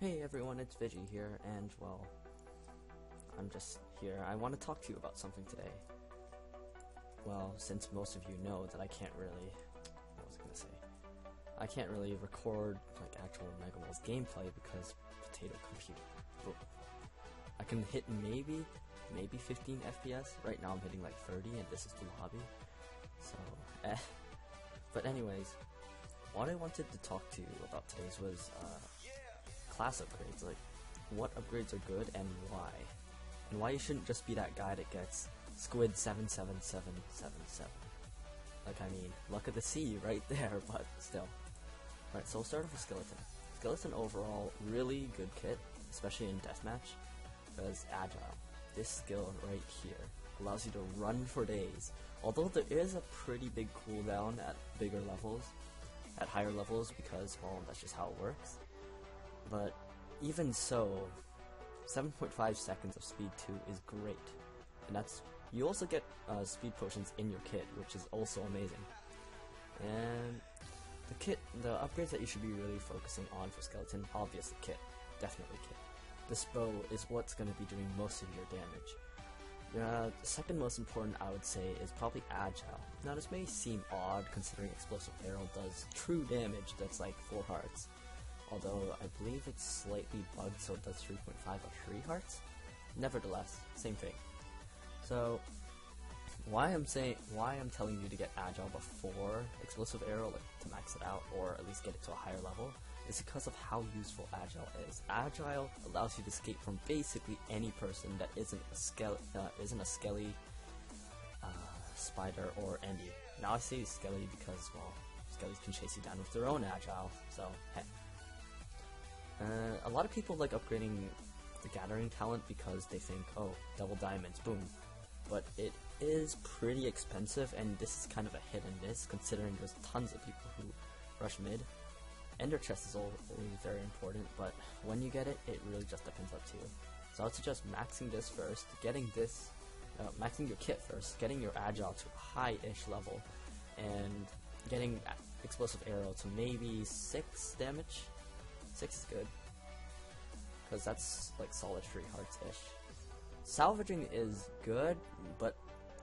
Hey everyone, it's Vigi here, and well, I'm just here. I want to talk to you about something today. Well, since most of you know that I can't really, I can't really record like actual Mega Walls gameplay because potato computer. I can hit maybe 15 FPS. Right now I'm hitting like 30, and this is the lobby. So, But anyways, what I wanted to talk to you about today was class upgrades, like what upgrades are good and why you shouldn't just be that guy that gets Squid 77777. Like, I mean, look at the C right there, but still. Alright, so we'll start off with Skeleton. Skeleton overall, really good kit, especially in deathmatch, because agile. This skill right here allows you to run for days. Although there is a pretty big cooldown at bigger levels, at higher levels, because, well, that's just how it works. But even so, 7.5 seconds of speed 2 is great, and you also get speed potions in your kit, which is also amazing. And the upgrades that you should be really focusing on for Skeleton, obviously kit, definitely kit. This bow is what's going to be doing most of your damage. The second most important, I would say, is probably agile. Now this may seem odd considering explosive arrow does true damage that's like 4 hearts. Although I believe it's slightly bugged, so it does 3.5 or 3 hearts. Nevertheless, same thing. So why I'm telling you to get agile before explosive arrow, like to max it out or at least get it to a higher level, is because of how useful agile is. Agile allows you to escape from basically any person that isn't a skelly, spider, or endy. Now I say skelly because, well, skellies can chase you down with their own agile, so hey. A lot of people like upgrading the gathering talent because they think, oh, double diamonds, boom. But it is pretty expensive, and this is kind of a hit and miss considering there's tons of people who rush mid. Ender chest is always very important, but when you get it, it really just depends up to you. So I would suggest maxing this first, maxing your kit first, getting your agile to a high-ish level, and getting explosive arrow to maybe 6 damage. 6 is good, because that's like solid 3 hearts-ish. Salvaging is good, but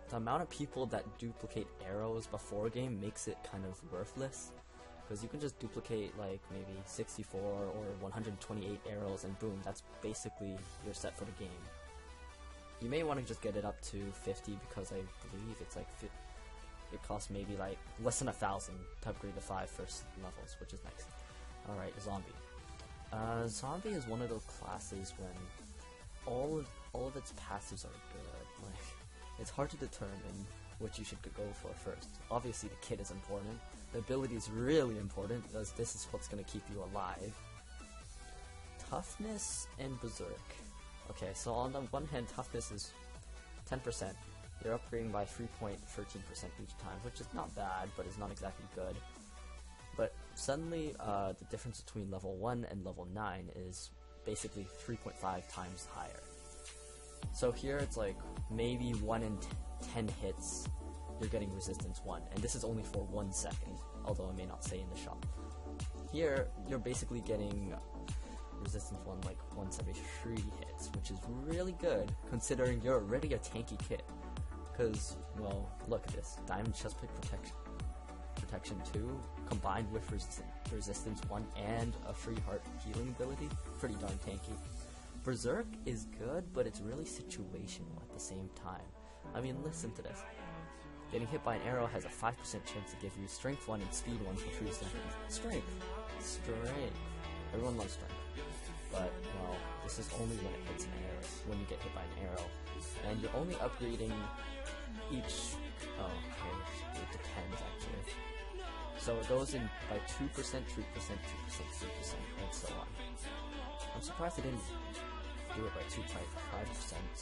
the amount of people that duplicate arrows before game makes it kind of worthless, because you can just duplicate like maybe 64 or 128 arrows and boom, that's basically you're set for the game. You may want to just get it up to 50 because I believe it's like it costs maybe like less than 1,000 to upgrade the 5 first levels, which is nice. Alright, Zombie. Zombie is one of those classes when all of its passives are good. Like, it's hard to determine which you should go for first. Obviously the kit is important, the ability is really important because this is what's going to keep you alive. Toughness and Berserk. Okay, so on the one hand, toughness is 10%. You're upgrading by 3.13% each time, which is not bad, but it's not exactly good. But suddenly, the difference between level 1 and level 9 is basically 3.5 times higher. So here it's like maybe 1 in 10 hits you're getting resistance 1, and this is only for 1 second, although I may not say in the shop. Here, you're basically getting resistance 1 like once every 3 hits, which is really good considering you're already a tanky kit. Because, well, look at this, Diamond Chestplate Protection 2 combined with resistance 1 and a free heart healing ability, pretty darn tanky. Berserk is good, but it's really situational at the same time. I mean, listen to this. Getting hit by an arrow has a 5% chance to give you strength 1 and speed 1 for 3 seconds. Strength. Everyone loves strength. But, well, this is only when it hits an arrow, when you get hit by an arrow. And you're only upgrading each... Oh, okay, it depends actually. So it goes in by 2%, 3%, 2%, 3%, and so on. I'm surprised they didn't do it by 2.5%,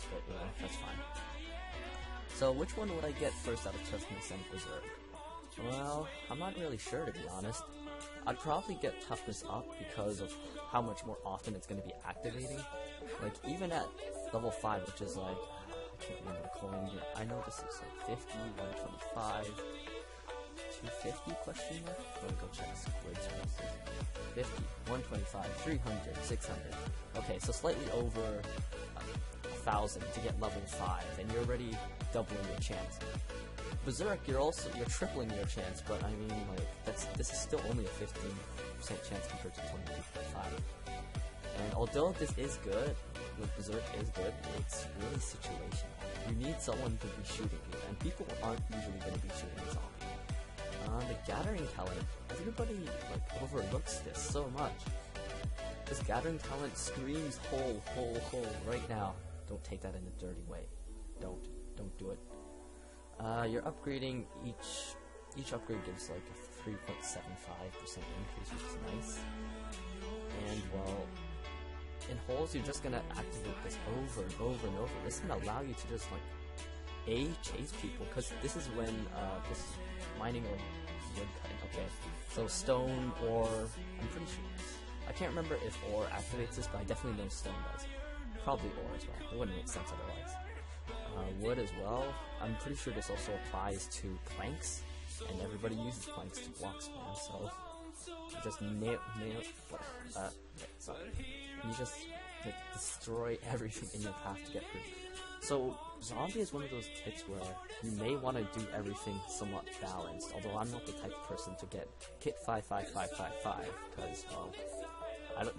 but you know, that's fine. So which one would I get first out of Toughness and Berserk? Well, I'm not really sure, to be honest. I'd probably get Toughness up because of how much more often it's going to be activating. Like, even at level 5, which is like, I can't remember the coin, I know this is like 50, 125, 250 question mark? Let me go check Squid's prices. 50, 125, 300, 600. Okay, so slightly over 1,000 to get level 5, and you're already doubling your chance. Berserk, you're tripling your chance, but I mean, like, this is still only a 15% chance compared to 22.5. And although this is good, Berserk is good, it's really situational. You need someone to be shooting you, and people aren't usually going to be shooting a zombie. The Gathering talent, everybody like overlooks this so much. This Gathering talent screams hole, hole, hole right now. Don't take that in a dirty way. Don't do it. You're upgrading, each upgrade gives like a 3.75% increase, which is nice. And well, in holes you're just gonna activate this over and over and over. This is gonna allow you to just like chase people, because this is when this is mining or wood cutting. Okay, so stone, ore, I'm pretty sure. I can't remember if ore activates this, but I definitely know stone does. Probably ore as well. It wouldn't make sense otherwise. Wood as well. I'm pretty sure this also applies to planks, and everybody uses planks to block spam. So you just you just destroy everything in your path to get through. So zombie is one of those kits where you may want to do everything somewhat balanced. Although I'm not the type of person to get kit 55555, because well,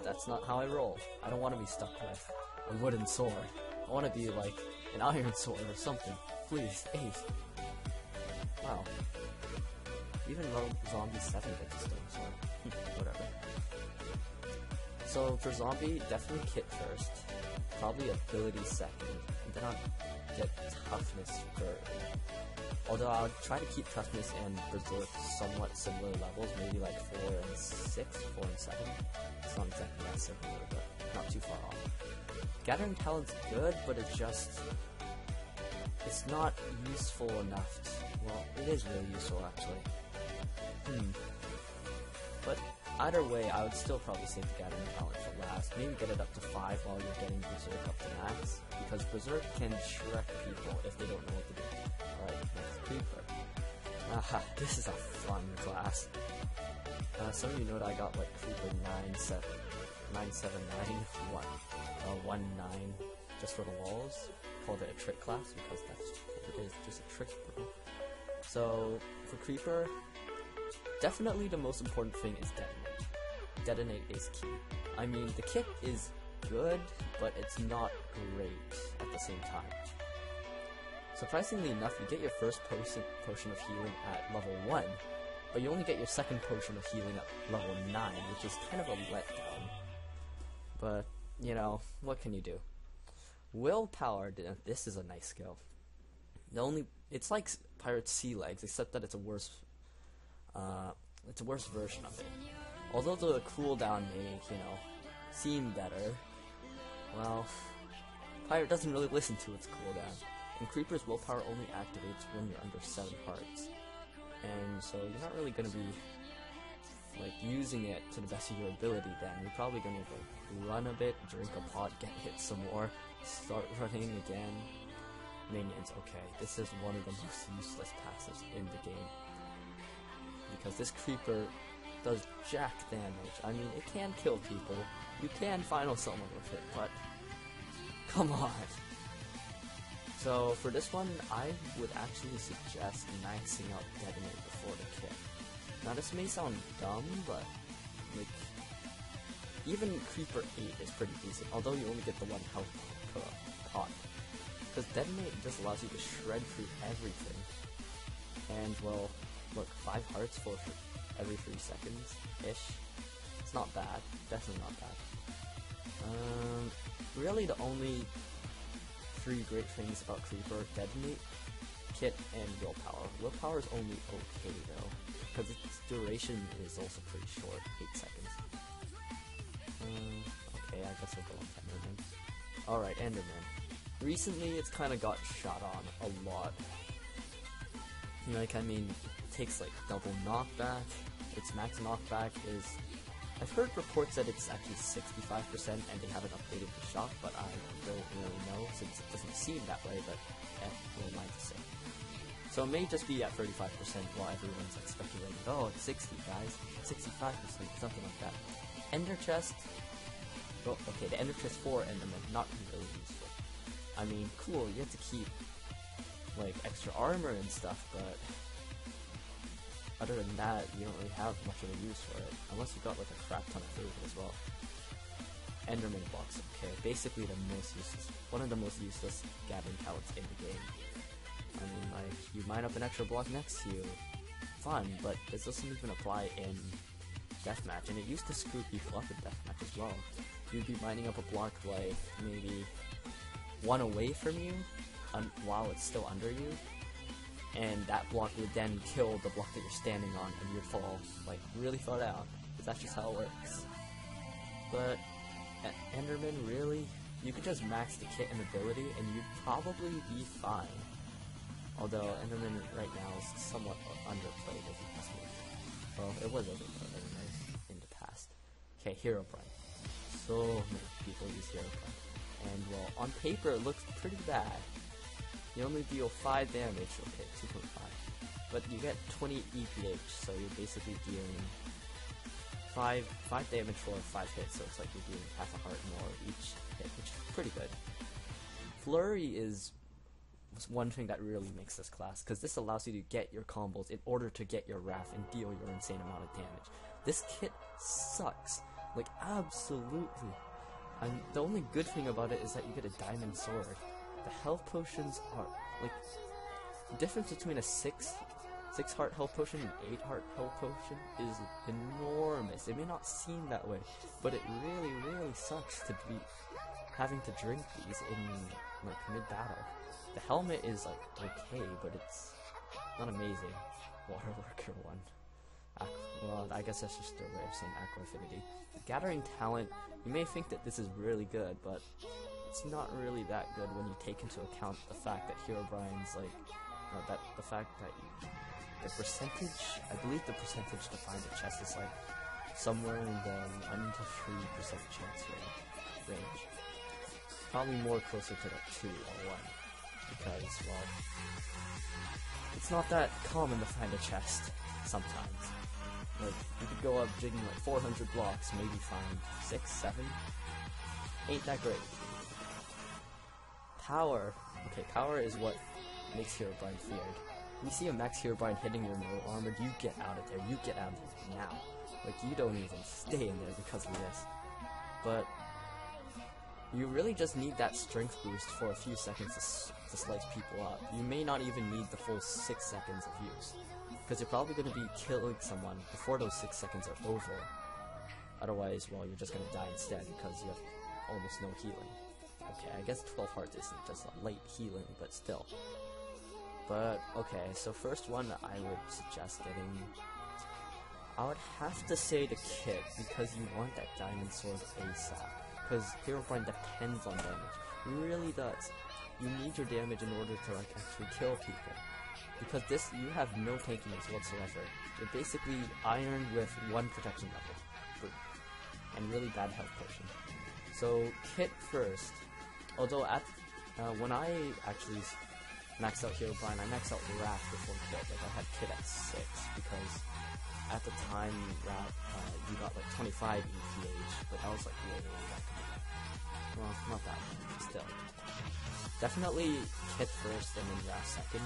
that's not how I roll. I don't want to be stuck with a wooden sword. I want to be like an iron sword or something. Please, Ace. Wow. Even though zombie 7 gets a stone sword. Whatever. So for zombie, definitely kit first. Probably ability second. And then I'll get toughness third. Although I'll try to keep toughness and berserk somewhat similar levels. Maybe like 4 and 6, 4 and 7. It's not exactly that similar, but not too far off. Gathering talent's good, but it's not useful enough well, it is really useful actually. But either way, I would still probably save the Gathering talent for last. Maybe get it up to 5 while you're getting Berserk up to max, because Berserk can Shrek people if they don't know what to do. Alright, next Creeper. Aha, this is a fun class. Some of you know that I got like Creeper 97919 just for the walls. Called it a trick class because that's what it is, just a trick bro. So for Creeper, definitely the most important thing is Detonate. Detonate is key. I mean, the kit is good, but it's not great at the same time. Surprisingly enough, you get your first potion of healing at level 1, but you only get your second potion of healing at level 9, which is kind of a letdown. But, you know, what can you do? Willpower, this is a nice skill. It's like Pirate's Sea Legs, except that it's a worse version of it. Although the cooldown may, you know, seem better, well, Pirate doesn't really listen to its cooldown. And Creeper's willpower only activates when you're under 7 hearts. And so you're not really going to be like using it to the best of your ability then. You're probably going to go run a bit, drink a pot, get hit some more, start running again. Minions, okay, this is one of the most useless passives in the game. Because this Creeper does jack damage. I mean, it can kill people. You can final summon with it, but come on. So for this one, I would actually suggest maxing out Detonate before the kit. Now this may sound dumb, but like even Creeper 8 is pretty decent, although you only get the 1 health pot. Because Detonate just allows you to shred through everything. And well, look, 5 hearts for every 3 seconds-ish. It's not bad, definitely not bad. Really the only 3 great things about Creeper: Detonate, Kit, and Willpower. Willpower is only okay though, because its duration is also pretty short, 8 seconds. Okay, I guess we'll go with Enderman. Alright, Enderman. Recently, it's kind of got shot on a lot. Like, I mean, it takes like double knockback. Its max knockback is... I've heard reports that it's actually 65% and they haven't updated the shot, but I don't really know since it doesn't seem that way, but what am I to say? So it may just be at 35% while everyone's like speculating, oh, it's 60, guys, 65%, something like that. Ender chest, well, okay, the Ender chest for Enderman, not really useful. I mean, cool, you have to keep, like, extra armor and stuff, but other than that, you don't really have much of a use for it, unless you got, like, a crap ton of food as well. Enderman blocks, okay, basically one of the most useless gathering talents in the game. I mean, like, you mine up an extra block next to you, fun, but this doesn't even apply in Deathmatch, and it used to screw people up in Deathmatch as well. You'd be mining up a block, like, maybe one away from you, while it's still under you, and that block would then kill the block that you're standing on, and you'd fall, like, really far down, because that's just how it works. But Enderman, really? You could just max the kit and ability, and you'd probably be fine. Although Enderman right now is somewhat underplayed, if you ask me. Well, it was overplayed anyways in the past. Okay, Herobrine. So many people use Herobrine. And, well, on paper it looks pretty bad. You only deal 5 damage, okay, 2.5. But you get 20 EPH, so you're basically dealing 5 damage for 5 hits, so it's like you're dealing half a heart more each hit, which is pretty good. Flurry is one thing that really makes this class, because this allows you to get your combos in order to get your Wrath and deal your insane amount of damage. This kit sucks, like absolutely. And the only good thing about it is that you get a diamond sword. The health potions are, like, the difference between a 6 heart health potion and 8 heart health potion is enormous. It may not seem that way, but it really, really sucks to be having to drink these in, like, mid-battle. The helmet is, like, okay, but it's not amazing. Water Lurker 1. Well, I guess that's just a way of saying Aqua Affinity. Gathering Talent, you may think that this is really good, but it's not really that good when you take into account the fact that Herobrine's, like, the fact that the percentage, I believe the percentage to find a chest is, like, somewhere in the 1 to 3% chance range. Probably more closer to the 2 or 1. Because, well, it's not that common to find a chest sometimes. Like, you could go up digging like 400 blocks, maybe find 6, 7. Ain't that great. Power. Okay, power is what makes Herobrine feared. When you see a max Herobrine hitting your middle armored, you get out of there. You get out of there now. Like, you don't even stay in there because of this. But you really just need that strength boost for a few seconds to slice people up. You may not even need the full 6 seconds of use, because you're probably going to be killing someone before those 6 seconds are over. Otherwise, well, you're just going to die instead because you have almost no healing. Okay, I guess 12 hearts isn't just a late healing, but still. But, okay, so first one I would suggest getting, I would have to say the kit, because you want that diamond sword ASAP. Because Herobrine depends on damage. It really does. You need your damage in order to, like, actually kill people. Because this, you have no tankiness whatsoever. You're basically iron with 1 protection level. Boom. And really bad health potion. So, kit first. Although, when I actually maxed out Herobrine, I maxed out Wrath before kit. Like, I had kit at 6, because at the time, you got like 25 EPH, but that was like way back in the day. Well, not that much, but still. Definitely kit first and then Wrath second.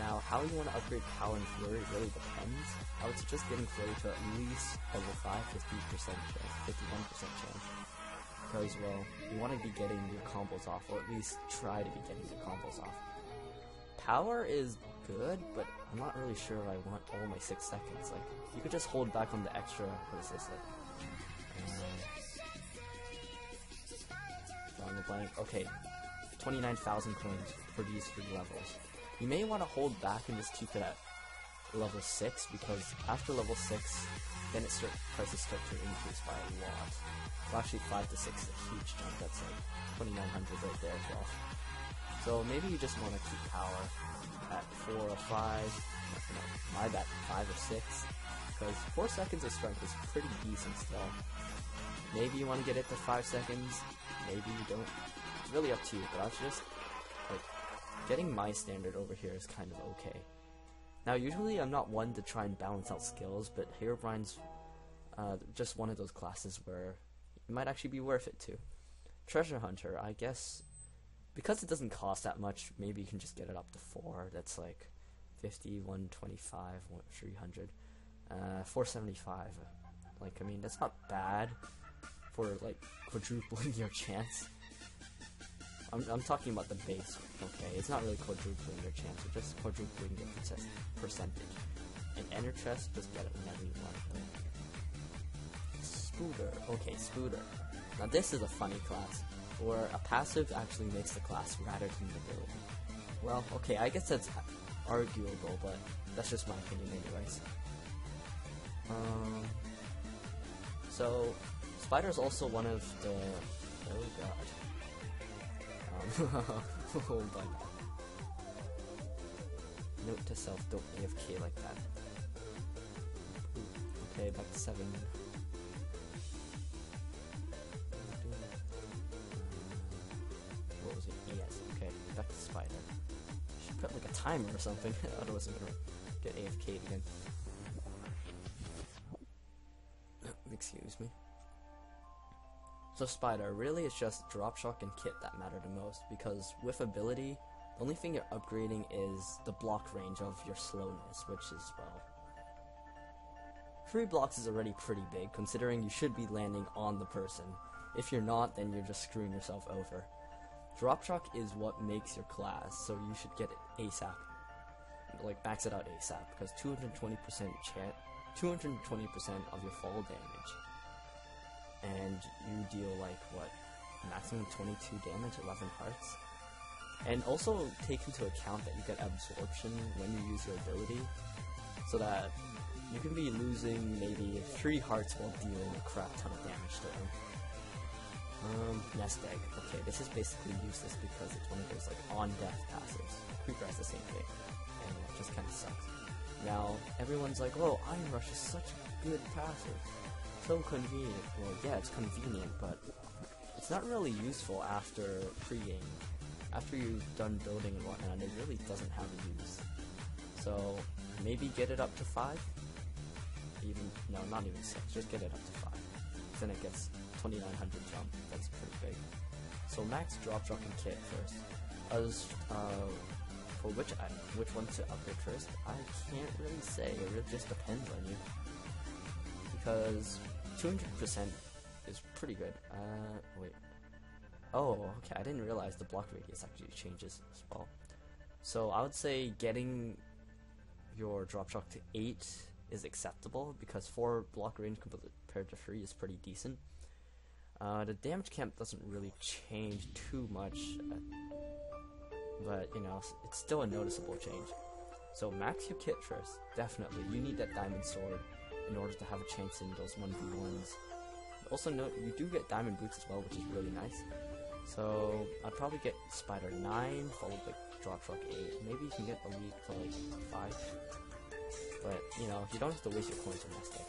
Now, how you want to upgrade Power and Flurry really depends. I would suggest getting Flurry to at least level 5, 50% chance, 51% chance. Because, well, you want to be getting your combos off, or at least try to be getting your combos off. Power is good, but I'm not really sure if I want all my 6 seconds. Like, you could just hold back on the extra, what is this, like, drawing a blank. Okay, 29,000 coins for these 3 levels. You may want to hold back and just keep it at level 6, because after level 6, then prices start to increase by a lot. Well, actually 5 to 6 is a huge jump. That's like 2,900 right there as well. So maybe you just want to keep power at 4 or 5, no, my bad, 5 or 6, because 4 seconds of strength is pretty decent still. Maybe you want to get it to 5 seconds, maybe you don't. It's really up to you, but I'll just, like, getting my standard over here is kind of okay. Now, usually I'm not one to try and balance out skills, but Herobrine's just one of those classes where it might actually be worth it too. Treasure Hunter, I guess, because it doesn't cost that much, maybe you can just get it up to 4. That's like 50, 125, 300, 475. Like, I mean, that's not bad for like quadrupling your chance. I'm talking about the base, okay? It's not really quadrupling your chance, it's just quadrupling your percentage. And enter chest, just get it whenever you want. Spooder, okay, Spooder. Now this is a funny class, where a passive actually makes the class rather than the ability. Well, okay, I guess that's arguable, but that's just my opinion anyways. So, Spider's also one of the... oh god. Hold on. Note to self, don't AFK like that. Okay, back to 7. What was it? Yes, okay, back to Spider. Should put like a timer or something, otherwise I'm gonna get AFK'd again. Excuse me. So Spider, really it's just drop shock and kit that matter the most, because with ability, the only thing you're upgrading is the block range of your slowness, which is, well, 3 blocks is already pretty big, considering you should be landing on the person. If you're not, then you're just screwing yourself over. Drop shock is what makes your class, so you should get it ASAP. Like, max it out ASAP, because 220% chance, 220% of your fall damage. And you deal like, what, maximum 22 damage, 11 hearts? And also take into account that you get absorption when you use your ability, so that you can be losing maybe 3 hearts while dealing a crap ton of damage to them. Nest egg. Okay, this is basically useless because it's one of those like on-death passives. Creeper has the same thing, and it just kind of sucks. Now, everyone's like, oh, Iron Rush is such a good passive. So convenient. Well, yeah, it's convenient, but it's not really useful after pre-game. After you've done building and whatnot, it really doesn't have a use. So, maybe get it up to 5? No, not even 6, just get it up to 5. Then it gets 2900 jump, that's pretty big. So max drop shock and kit first. For which one to upgrade first, I can't really say, it really just depends on you. Because 200% is pretty good. Wait. Oh, okay, I didn't realize the block radius actually changes as well. So I would say getting your drop shock to 8 is acceptable, because 4 block range compared to 3 is pretty decent. The damage camp doesn't really change too much, but you know, it's still a noticeable change. So max your kit first, definitely. You need that diamond sword in order to have a chance in those 1v1s. Also note, you do get diamond boots as well, which is really nice. So I'd probably get Spider 9, followed by drop shock 8. Maybe you can get elite for like 5. But, you know, you don't have to waste your coins on Nest Egg.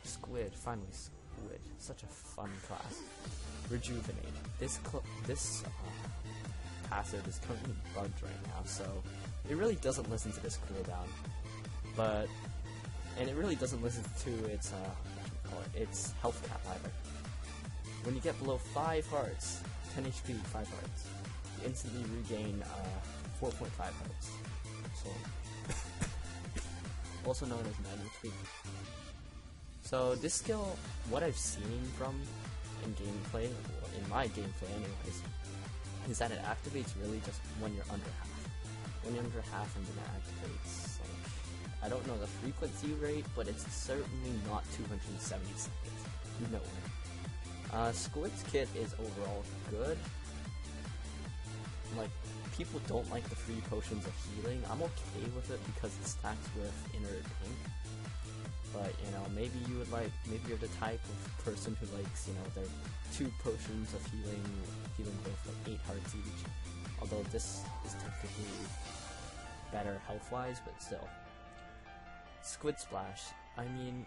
Squid, finally Squid. Such a fun class. Rejuvenate. This passive is currently bugged right now, so it really doesn't listen to this cooldown. And it really doesn't listen to its, its health cap either. When you get below 5 hearts, 10 HP, 5 hearts, you instantly regain 4.5 hearts. So, also known as 9 HP. So this skill, what I've seen from in gameplay, or in my gameplay anyways, is that it activates really just when you're under half. When you're under half, and then it activates, like, I don't know the frequency rate, but it's certainly not 270 seconds. No way. Squid's kit is overall good. Like, people don't like the 3 potions of healing. I'm okay with it because it stacks with inner pink. But, you know, maybe you would like, maybe you're the type of person who likes, you know, their 2 potions of healing both like 8 hearts each. Although this is technically better health-wise, but still. Squid Splash. I mean,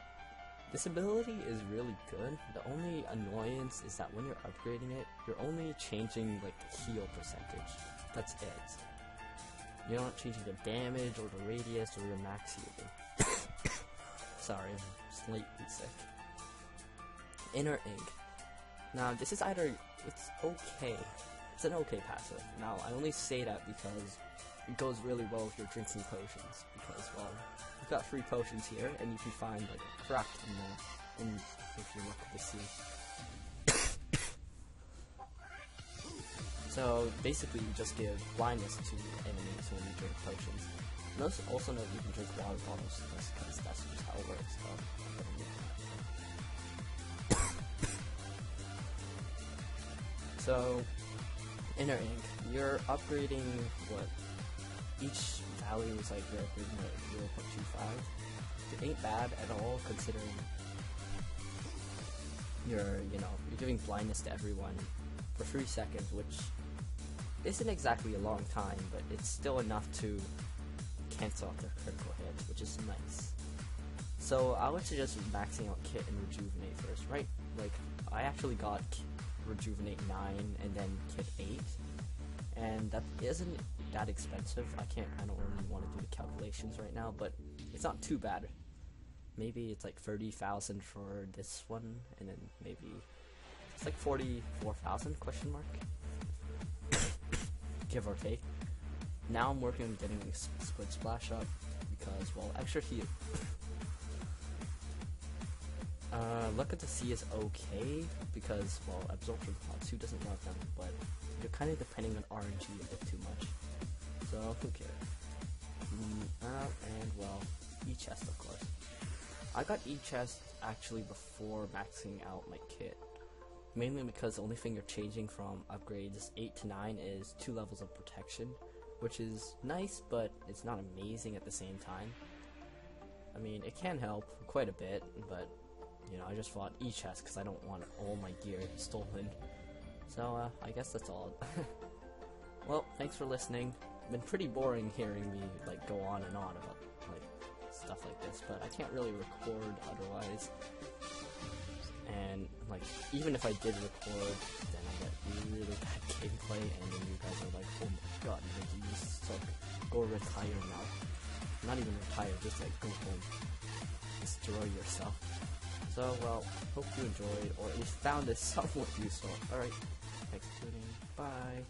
This ability is really good. The only annoyance is that when you're upgrading it, you're only changing like the heal percentage. That's it. You're not changing the damage or the radius or your max healing. Sorry, I'm slightly sick. Inner Ink. Now this is either, it's okay. It's an okay passive. Now I only say that because it goes really well if you're drinking potions. Because, well, you've got 3 potions here, and you can find like a crack in there, and if you look to see. So basically, you just give blindness to enemies when you drink potions. And also know you can drink water bottles, because that's just how it works. So, Inner Ink, you're upgrading what? Each value is like you're upgrading like 0.25. It ain't bad at all, considering you're giving blindness to everyone for 3 seconds, which isn't exactly a long time, but it's still enough to cancel out their critical hit, which is nice. So I would suggest maxing out Kit and Rejuvenate first, right? Like, I actually got Rejuvenate 9 and then Kit 8, and that isn't that expensive. I don't really want to do the calculations right now, but it's not too bad. Maybe it's like 30,000 for this one, and then maybe it's like 44,000 question mark, give or take. Now I'm working on getting Squid Splash up because, well, extra heal. Look at the sea is okay because, well, Absorption Pots, who doesn't love them, but you're kind of depending on RNG a bit too much. So, who cares? And, well, E-Chest, of course. I got E-Chest actually before maxing out my kit. Mainly because the only thing you're changing from upgrades 8 to 9 is 2 levels of protection, which is nice, but it's not amazing at the same time. I mean, it can help quite a bit, but, I just bought E-Chest because I don't want all my gear stolen. So, I guess that's all. Well, thanks for listening. Been pretty boring hearing me, like, go on and on about, like, stuff like this, but I can't really record otherwise. And, like, even if I did record, then I get really bad gameplay, and then you guys are like, oh my god, you suck. Go retire now. Not even retire, just, like, go home. Destroy yourself. So, well, hope you enjoyed, or at least found this somewhat useful. Alright, thanks for tuning in. Bye.